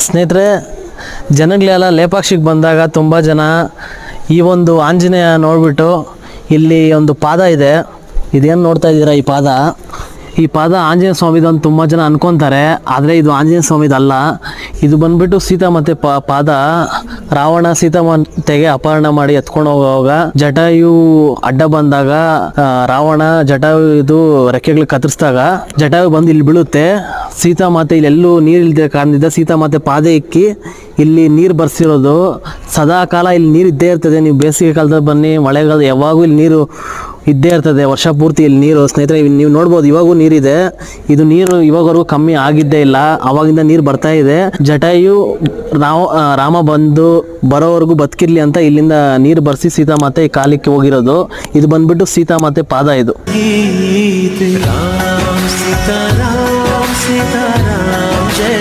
ಸ್ನೇಹಿತರೆ, ಜನಗಳೆಲ್ಲ ಲೇಪಾಕ್ಷಿಗೆ ಬಂದಾಗ ತುಂಬ ಜನ ಈ ಒಂದು ಆಂಜನೇಯ ನೋಡಿಬಿಟ್ಟು ಇಲ್ಲಿ ಒಂದು ಪಾದ ಇದೆ, ಇದೇನು ನೋಡ್ತಾ ಇದ್ದೀರಾ ಈ ಪಾದ ಆಂಜನೇಯ ಸ್ವಾಮಿದು ಅಂತ ತುಂಬ ಜನ ಅನ್ಕೊತಾರೆ. ಆದರೆ ಇದು ಆಂಜನೇಯ ಸ್ವಾಮಿದಲ್ಲ. ಇದು ಬಂದ್ಬಿಟ್ಟು ಸೀತಾ ಮತ್ತೆ ಪಾದ. ರಾವಣ ಸೀತಾಮಾತೆಗೆ ಅಪಹರಣ ಮಾಡಿ ಎತ್ಕೊಂಡು ಹೋಗುವಾಗ ಜಟಾಯು ಅಡ್ಡ ಬಂದಾಗ ರಾವಣ ಜಟಾಯು ಇದು ರೆಕ್ಕೆಗಳು ಕತ್ತರಿಸಿದಾಗ ಜಟಾಯು ಬಂದು ಇಲ್ಲಿ ಬೀಳುತ್ತೆ. ಸೀತಾಮಾತೆ ಇಲ್ಲೆಲ್ಲೂ ನೀರು ಇಲ್ದೇ ಕಾರಣದಿಂದ ಸೀತಾಮಾತೆ ಪಾದ ಇಕ್ಕಿ ಇಲ್ಲಿ ನೀರು ಬರ್ಸಿರೋದು. ಸದಾ ಕಾಲ ಇಲ್ಲಿ ನೀರು ಇದ್ದೇ ಇರ್ತದೆ. ನೀವು ಬೇಸಿಗೆ ಕಾಲದಲ್ಲಿ ಬನ್ನಿ, ಮಳೆಗಾಲ ಯಾವಾಗೂ ಇಲ್ಲಿ ನೀರು ಇದ್ದೇ ಇರ್ತದೆ, ವರ್ಷ ಪೂರ್ತಿ ಇಲ್ಲಿ ನೀರು. ಸ್ನೇಹಿತರೆ, ನೀವು ನೋಡ್ಬೋದು ಇವಾಗೂ ನೀರಿದೆ. ಇದು ನೀರು ಇವಾಗವರೆಗೂ ಕಮ್ಮಿ ಆಗಿದ್ದೇ ಇಲ್ಲ, ಅವಾಗಿಂದ ನೀರು ಬರ್ತಾ ಇದೆ. ಜಟಾಯು ರಾಮ ಬಂದು ಬರೋವರೆಗೂ ಬದುಕಿರ್ಲಿ ಅಂತ ಇಲ್ಲಿಂದ ನೀರು ಬರ್ಸಿ ಸೀತಾಮಾತೆ ಕಾಲಿಕ್ಕೆ ಹೋಗಿರೋದು. ಇದು ಬಂದ್ಬಿಟ್ಟು ಸೀತಾಮಾತೆ ಪಾದ. ಇದು ರಾಮ್ ಸೀತಾರಾಮ್ ಸೀತಾರಾಮ್ ಜಯ